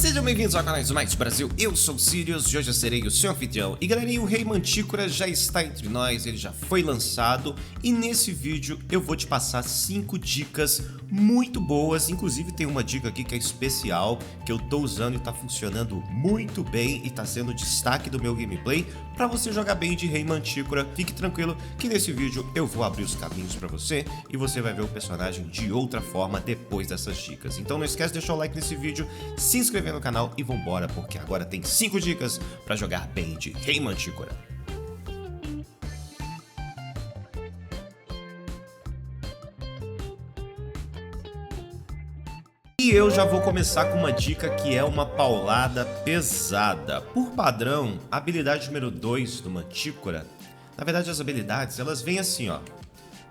Sejam bem-vindos ao canal Smite Brasil, eu sou o Sirius e hoje eu serei o seu anfitrião. E galerinha, o Rei Mantícora já está entre nós, ele já foi lançado e nesse vídeo eu vou te passar 5 dicas muito boas. Inclusive tem uma dica aqui que é especial, que eu tô usando e tá funcionando muito bem e tá sendo destaque do meu gameplay para você jogar bem de Rei Mantícora. Fique tranquilo que nesse vídeo eu vou abrir os caminhos para você e você vai ver o personagem de outra forma depois dessas dicas. Então não esquece de deixar o like nesse vídeo, se inscrever no canal e vambora, porque agora tem 5 dicas para jogar bem de Rei Mantícora. E eu já vou começar com uma dica que é uma paulada pesada. Por padrão, a habilidade número 2 do Mantícora, na verdade as habilidades elas vêm assim, ó.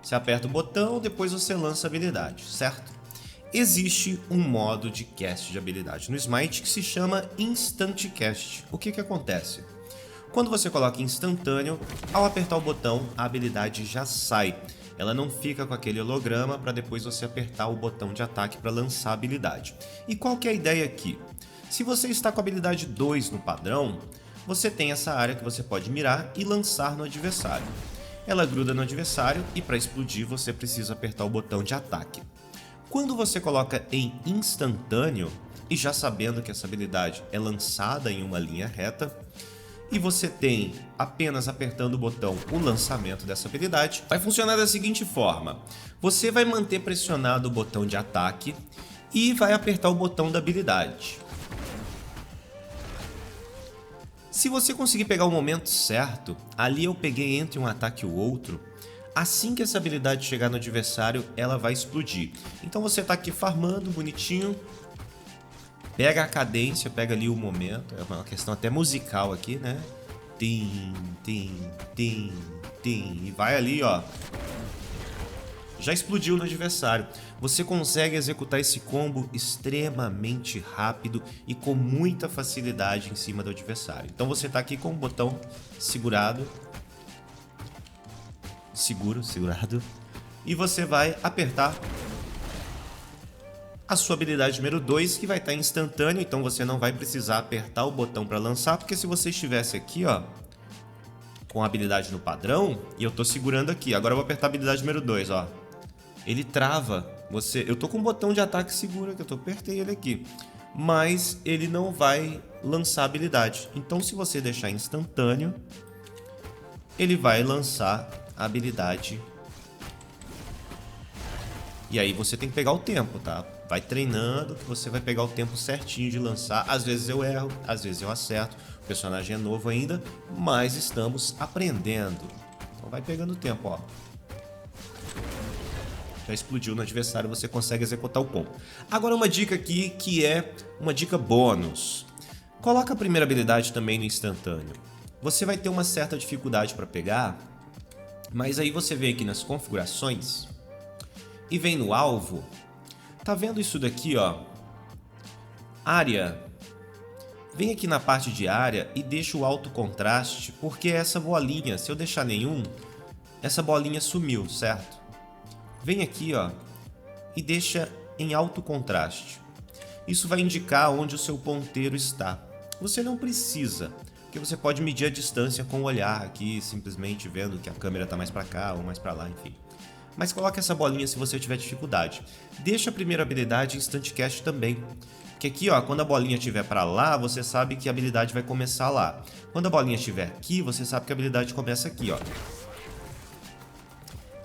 Você aperta o botão, depois você lança a habilidade, certo? Existe um modo de cast de habilidade no Smite que se chama Instant Cast. O que acontece? Quando você coloca instantâneo, ao apertar o botão, a habilidade já sai. Ela não fica com aquele holograma para depois você apertar o botão de ataque para lançar a habilidade. E qual que é a ideia aqui? Se você está com a habilidade 2 no padrão, você tem essa área que você pode mirar e lançar no adversário. Ela gruda no adversário e para explodir você precisa apertar o botão de ataque. Quando você coloca em instantâneo, e já sabendo que essa habilidade é lançada em uma linha reta, e você tem apenas apertando o botão o lançamento dessa habilidade, vai funcionar da seguinte forma. Você vai manter pressionado o botão de ataque e vai apertar o botão da habilidade. Se você conseguir pegar o momento certo, ali eu peguei entre um ataque e o outro, assim que essa habilidade chegar no adversário, ela vai explodir. Então você tá aqui farmando, bonitinho, pega a cadência, pega ali o momento, é uma questão até musical aqui, né? Tim, tim, tim, tim, e vai ali, ó. Já explodiu no adversário. Você consegue executar esse combo extremamente rápido e com muita facilidade em cima do adversário. Então você tá aqui com o botão segurado, segurado, e você vai apertar a sua habilidade número 2, que vai estar instantâneo, então você não vai precisar apertar o botão para lançar, porque se você estivesse aqui, ó, com a habilidade no padrão, e eu tô segurando aqui, agora eu vou apertar a habilidade número 2, ó, ele trava, eu tô com o botão de ataque seguro, que eu apertei ele aqui, mas ele não vai lançar a habilidade. Então se você deixar instantâneo, ele vai lançar a habilidade. E aí você tem que pegar o tempo, tá? Vai treinando que você vai pegar o tempo certinho de lançar. Às vezes eu erro, às vezes eu acerto. O personagem é novo ainda, mas estamos aprendendo. Então vai pegando o tempo, ó. Já explodiu no adversário, você consegue executar o combo. Agora uma dica aqui que é uma dica bônus. Coloca a primeira habilidade também no instantâneo. Você vai ter uma certa dificuldade para pegar, mas aí você vem aqui nas configurações e vem no alvo. Tá vendo isso daqui, ó? Área. Vem aqui na parte de área e deixa o alto contraste, porque essa bolinha, se eu deixar nenhum, essa bolinha sumiu, certo? Vem aqui, ó, e deixa em alto contraste. Isso vai indicar onde o seu ponteiro está. Você não precisa, porque você pode medir a distância com o olhar aqui, simplesmente vendo que a câmera tá mais para cá ou mais para lá, enfim. Mas coloque essa bolinha se você tiver dificuldade. Deixa a primeira habilidade Instant Cast também. Porque aqui, ó, quando a bolinha estiver para lá, você sabe que a habilidade vai começar lá. Quando a bolinha estiver aqui, você sabe que a habilidade começa aqui, ó.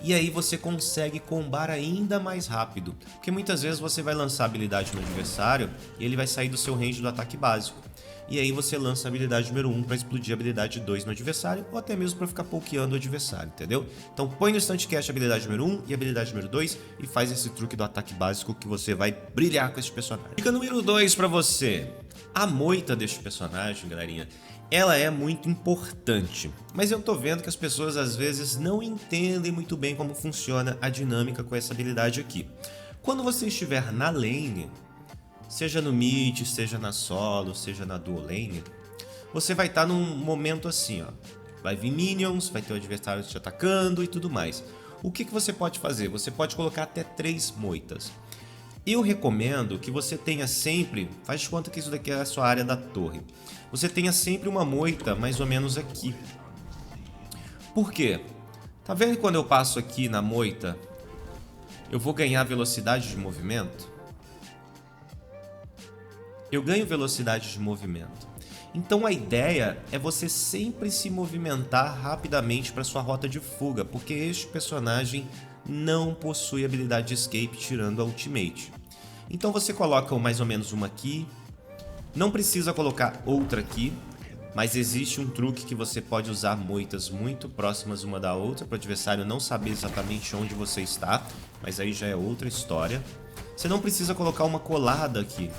E aí você consegue combar ainda mais rápido. Porque muitas vezes você vai lançar a habilidade no adversário e ele vai sair do seu range do ataque básico. E aí você lança a habilidade número 1 para explodir a habilidade 2 no adversário, ou até mesmo para ficar pokeando o adversário, entendeu? Então põe no Instant Cast a habilidade número 1 e a habilidade número 2 e faz esse truque do ataque básico que você vai brilhar com esse personagem. Dica número 2 para você. A moita deste personagem, galerinha, ela é muito importante. Mas eu tô vendo que as pessoas às vezes não entendem muito bem como funciona a dinâmica com essa habilidade aqui. Quando você estiver na lane, seja no mid, seja na solo, seja na dual lane, você vai estar num momento assim, ó. Vai vir minions, vai ter o adversário te atacando e tudo mais. O que você pode fazer? Você pode colocar até 3 moitas. Eu recomendo que você tenha sempre, faz de conta que isso daqui é a sua área da torre, você tenha sempre uma moita mais ou menos aqui. Por quê? Tá vendo que quando eu passo aqui na moita, eu vou ganhar velocidade de movimento? Eu ganho velocidade de movimento. Então a ideia é você sempre se movimentar rapidamente para sua rota de fuga, porque este personagem não possui habilidade de escape tirando a ultimate. Então você coloca mais ou menos uma aqui, não precisa colocar outra aqui, mas existe um truque que você pode usar moitas muito próximas uma da outra para o adversário não saber exatamente onde você está, mas aí já é outra história. Você não precisa colocar uma colada aqui.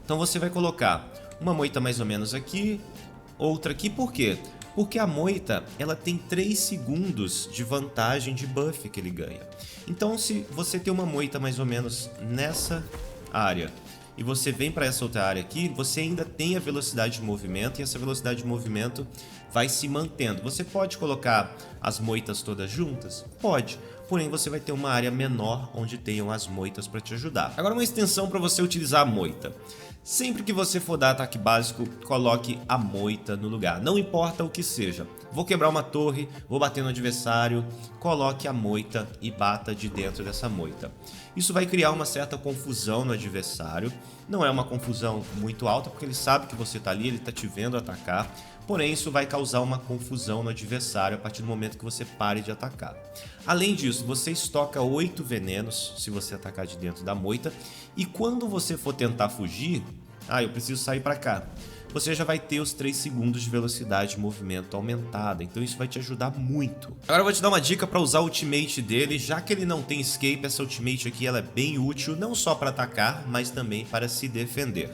Então você vai colocar uma moita mais ou menos aqui, outra aqui, por quê? Porque a moita, ela tem 3 segundos de vantagem de buff que ele ganha. Então se você tem uma moita mais ou menos nessa área e você vem para essa outra área aqui, você ainda tem a velocidade de movimento e essa velocidade de movimento vai se mantendo. Você pode colocar as moitas todas juntas? Pode. Porém, você vai ter uma área menor onde tenham as moitas para te ajudar. Agora, uma extensão para você utilizar a moita. Sempre que você for dar ataque básico, coloque a moita no lugar. Não importa o que seja. Vou quebrar uma torre, vou bater no adversário, coloque a moita e bata de dentro dessa moita. Isso vai criar uma certa confusão no adversário. Não é uma confusão muito alta, porque ele sabe que você está ali, ele está te vendo atacar. Porém, isso vai causar uma confusão no adversário a partir do momento que você pare de atacar. Além disso, você estoca 8 venenos se você atacar de dentro da moita. E quando você for tentar fugir, eu preciso sair para cá, você já vai ter os 3 segundos de velocidade de movimento aumentada. Então isso vai te ajudar muito. Agora eu vou te dar uma dica para usar a ultimate dele. Já que ele não tem escape, essa ultimate aqui ela é bem útil, não só para atacar, mas também para se defender.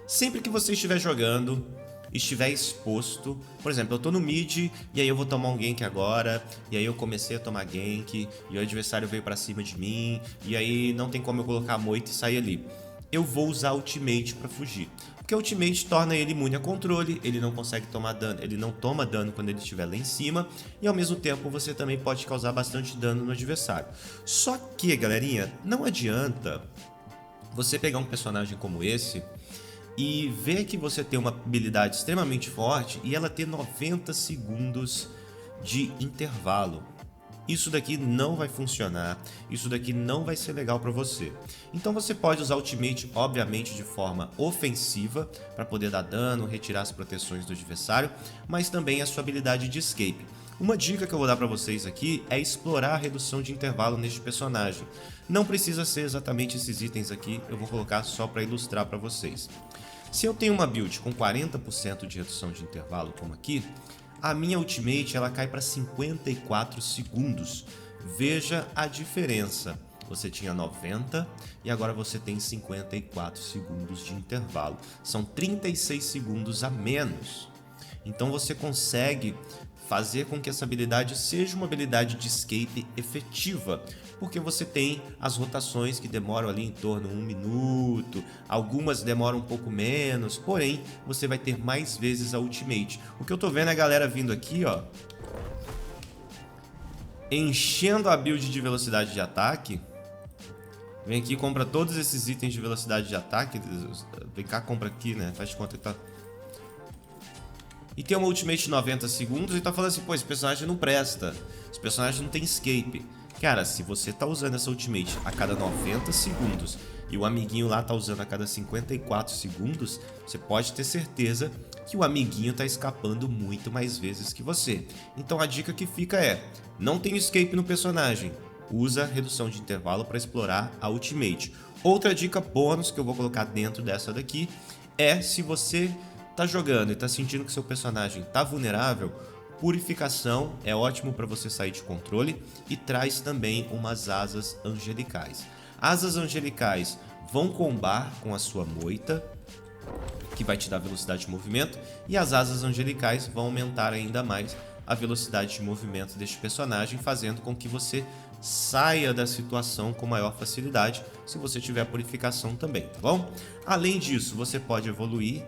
Sempre que você estiver jogando, estiver exposto, por exemplo, eu tô no mid e aí eu vou tomar um gank agora, e aí eu comecei a tomar gank e o adversário veio pra cima de mim, e aí não tem como eu colocar a moita e sair ali. Eu vou usar ultimate pra fugir, porque a ultimate torna ele imune a controle, ele não consegue tomar dano, ele não toma dano quando ele estiver lá em cima, e ao mesmo tempo você também pode causar bastante dano no adversário. Só que, galerinha, não adianta você pegar um personagem como esse e ver que você tem uma habilidade extremamente forte e ela ter 90 segundos de intervalo. Isso daqui não vai funcionar, isso daqui não vai ser legal para você. Então você pode usar Ultimate, obviamente, de forma ofensiva, para poder dar dano, retirar as proteções do adversário, mas também a sua habilidade de escape. Uma dica que eu vou dar para vocês aqui é explorar a redução de intervalo neste personagem. Não precisa ser exatamente esses itens aqui, eu vou colocar só para ilustrar para vocês. Se eu tenho uma build com 40% de redução de intervalo, como aqui, a minha ultimate ela cai para 54 segundos. Veja a diferença. Você tinha 90 e agora você tem 54 segundos de intervalo. São 36 segundos a menos. Então você consegue fazer com que essa habilidade seja uma habilidade de escape efetiva, porque você tem as rotações que demoram ali em torno de 1 minuto, algumas demoram um pouco menos, porém você vai ter mais vezes a ultimate. O que eu tô vendo é a galera vindo aqui, ó, enchendo a build de velocidade de ataque. Vem aqui, compra todos esses itens de velocidade de ataque. Vem cá, compra aqui, né? Faz de conta que tá... E tem uma ultimate de 90 segundos e tá falando assim, pô, esse personagem não presta. Esse personagem não tem escape. Cara, se você tá usando essa ultimate a cada 90 segundos e o amiguinho lá tá usando a cada 54 segundos, você pode ter certeza que o amiguinho tá escapando muito mais vezes que você. Então a dica que fica é, não tem escape no personagem, usa a redução de intervalo para explorar a ultimate. Outra dica bônus que eu vou colocar dentro dessa daqui é, se você tá jogando e tá sentindo que seu personagem tá vulnerável, purificação é ótimo para você sair de controle e traz também umas asas angelicais. Asas angelicais vão combar com a sua moita, que vai te dar velocidade de movimento, e as asas angelicais vão aumentar ainda mais a velocidade de movimento deste personagem, fazendo com que você saia da situação com maior facilidade, se você tiver a purificação também, tá bom? Além disso, você pode evoluir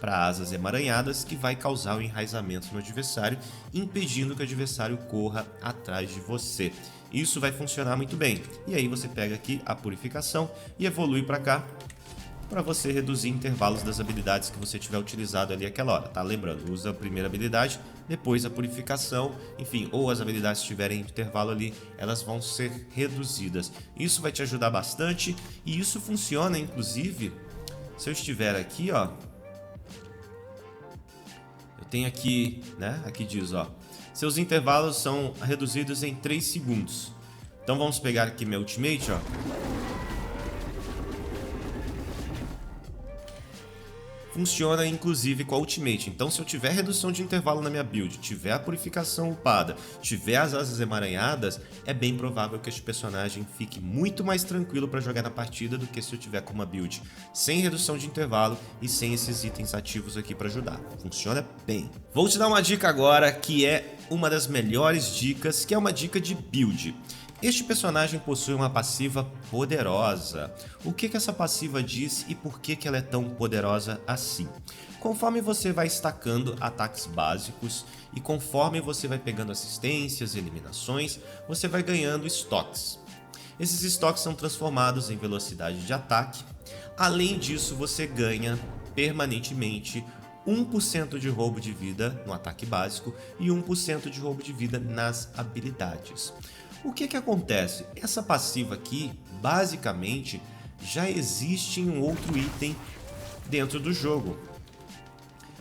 para asas emaranhadas, que vai causar o enraizamento no adversário, impedindo que o adversário corra atrás de você. Isso vai funcionar muito bem. E aí você pega aqui a purificação e evolui para cá, para você reduzir intervalos das habilidades que você tiver utilizado ali aquela hora, tá? Lembrando, usa a primeira habilidade, depois a purificação, enfim, ou as habilidades estiverem em intervalo ali, elas vão ser reduzidas. Isso vai te ajudar bastante e isso funciona, inclusive, se eu estiver aqui, ó, eu tenho aqui, né, aqui diz, ó, seus intervalos são reduzidos em 3 segundos. Então vamos pegar aqui meu ultimate, ó. Funciona inclusive com a Ultimate. Então se eu tiver redução de intervalo na minha build, tiver a purificação upada, tiver as asas emaranhadas, é bem provável que este personagem fique muito mais tranquilo para jogar na partida do que se eu tiver com uma build sem redução de intervalo e sem esses itens ativos aqui para ajudar. Funciona bem. Vou te dar uma dica agora que é uma das melhores dicas, que é uma dica de build. Este personagem possui uma passiva poderosa. O que essa passiva diz e por que ela é tão poderosa assim? Conforme você vai estacando ataques básicos e conforme você vai pegando assistências e eliminações, você vai ganhando estoques. Esses estoques são transformados em velocidade de ataque. Além disso, você ganha permanentemente 1% de roubo de vida no ataque básico e 1% de roubo de vida nas habilidades. O que acontece? Essa passiva aqui, basicamente, já existe em um outro item dentro do jogo.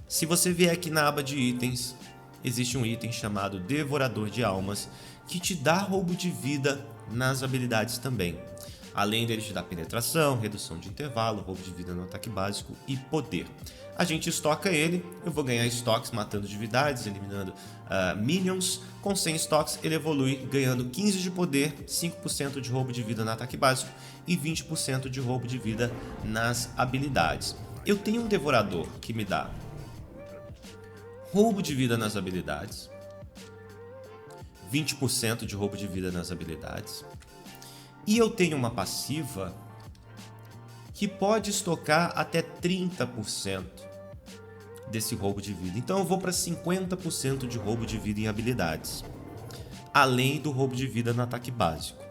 Se você vier aqui na aba de itens, existe um item chamado Devorador de Almas, que te dá roubo de vida nas habilidades também. Além dele te dar penetração, redução de intervalo, roubo de vida no ataque básico e poder. A gente estoca ele, eu vou ganhar estoques matando divindades, eliminando minions. Com 100 estoques ele evolui ganhando 15 de poder, 5% de roubo de vida no ataque básico e 20% de roubo de vida nas habilidades. Eu tenho um devorador que me dá roubo de vida nas habilidades, 20% de roubo de vida nas habilidades. E eu tenho uma passiva que pode estocar até 30% desse roubo de vida. Então eu vou para 50% de roubo de vida em habilidades, além do roubo de vida no ataque básico.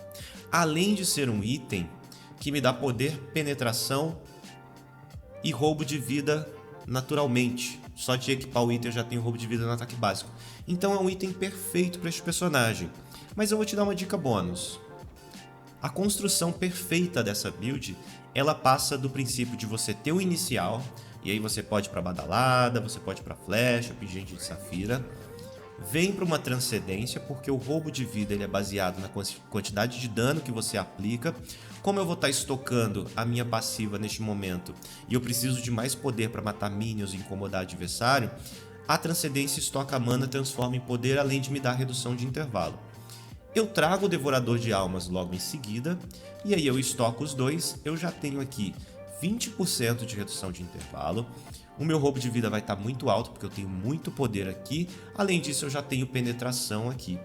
Além de ser um item que me dá poder, penetração e roubo de vida naturalmente. Só de equipar o item eu já tenho roubo de vida no ataque básico. Então é um item perfeito para este personagem. Mas eu vou te dar uma dica bônus. A construção perfeita dessa build, ela passa do princípio de você ter o inicial, e aí você pode ir para badalada, você pode ir para flecha, pingente de safira. Vem para uma transcendência, porque o roubo de vida ele é baseado na quantidade de dano que você aplica. Como eu vou estar estocando a minha passiva neste momento, e eu preciso de mais poder para matar minions e incomodar adversário, a transcendência estoca a mana, transforma em poder, além de me dar redução de intervalo. Eu trago o Devorador de Almas logo em seguida, e aí eu estoco os dois. Eu já tenho aqui 20% de redução de intervalo. O meu roubo de vida vai estar muito alto, porque eu tenho muito poder aqui. Além disso, eu já tenho penetração aqui.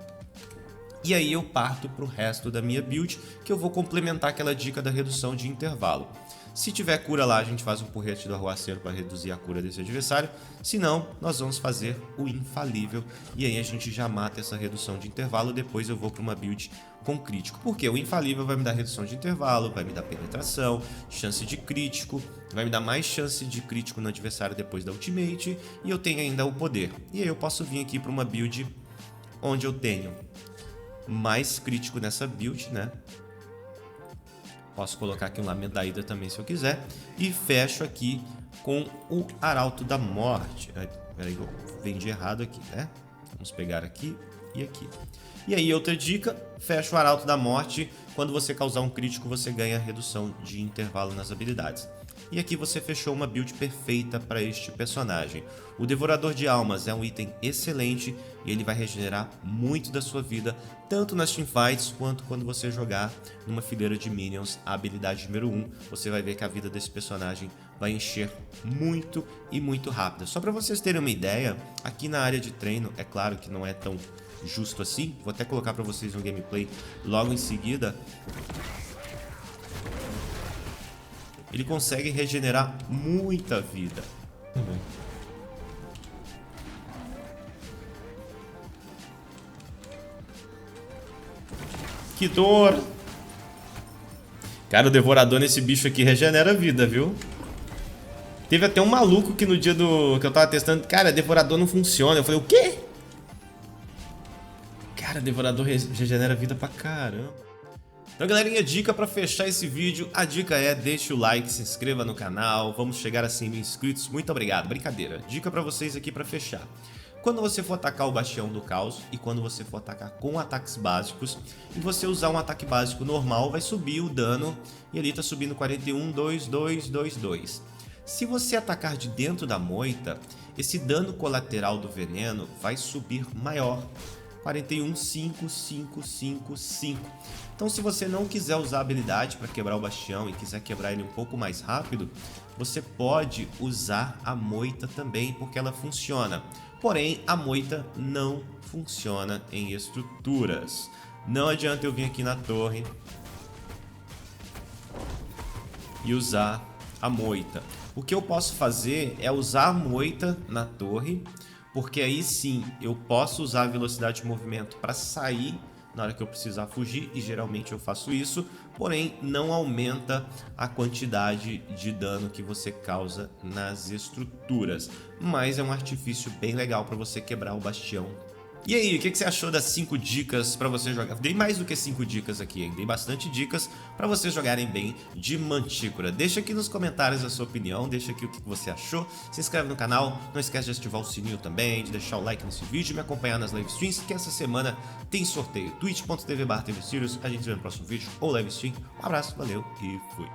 E aí eu parto para o resto da minha build, que eu vou complementar aquela dica da redução de intervalo. Se tiver cura lá, a gente faz um porrete do arruaceiro para reduzir a cura desse adversário. Se não, nós vamos fazer o infalível. E aí a gente já mata essa redução de intervalo. Depois eu vou para uma build com crítico. Porque o infalível vai me dar redução de intervalo, vai me dar penetração, chance de crítico, vai me dar mais chance de crítico no adversário depois da ultimate. E eu tenho ainda o poder. E aí eu posso vir aqui para uma build onde eu tenho mais crítico nessa build, né? Posso colocar aqui um Lamento da Hidra também se eu quiser. E fecho aqui com o Arauto da Morte. Peraí, eu vendi errado aqui, né? Vamos pegar aqui e aqui. E aí, outra dica, fecha o Arauto da Morte. Quando você causar um crítico, você ganha redução de intervalo nas habilidades. E aqui você fechou uma build perfeita para este personagem. O Devorador de Almas é um item excelente e ele vai regenerar muito da sua vida, tanto nas teamfights quanto quando você jogar numa fileira de minions. A habilidade número 1, você vai ver que a vida desse personagem vai encher muito e muito rápido. Só para vocês terem uma ideia, aqui na área de treino, é claro que não é tão justo assim, vou até colocar para vocês um gameplay logo em seguida. Ele consegue regenerar muita vida. Que dor! Cara, o Devorador nesse bicho aqui regenera a vida, viu? Teve até um maluco que no dia do que eu tava testando, cara, Devorador não funciona. Eu falei, o quê? Cara, Devorador regenera a vida pra caramba. Então, galerinha, dica pra fechar esse vídeo. A dica é, deixa o like, se inscreva no canal. Vamos chegar a 100 mil inscritos. Muito obrigado. Brincadeira. Dica pra vocês aqui pra fechar. Quando você for atacar o Bastião do Caos e quando você for atacar com ataques básicos e você usar um ataque básico normal, vai subir o dano e ali tá subindo 41, 2, 2, 2, 2. Se você atacar de dentro da moita, esse dano colateral do veneno vai subir maior. 41, 5, 5, 5, 5. Então, se você não quiser usar a habilidade para quebrar o Bastião e quiser quebrar ele um pouco mais rápido, você pode usar a moita também, porque ela funciona. Porém, a moita não funciona em estruturas. Não adianta eu vir aqui na torre e usar a moita. O que eu posso fazer é usar a moita na torre, porque aí sim eu posso usar a velocidade de movimento para sair na hora que eu precisar fugir, e geralmente eu faço isso, porém não aumenta a quantidade de dano que você causa nas estruturas. Mas é um artifício bem legal para você quebrar o Bastião. E aí, o que você achou das 5 dicas para você jogar? Dei mais do que 5 dicas aqui, hein? Dei bastante dicas para vocês jogarem bem de Mantícora. Deixa aqui nos comentários a sua opinião, deixa aqui o que você achou. Se inscreve no canal, não esquece de ativar o sininho também, de deixar o like nesse vídeo e me acompanhar nas live streams, que essa semana tem sorteio. twitch.tv/tvserious. A gente se vê no próximo vídeo ou live stream. Um abraço, valeu e fui.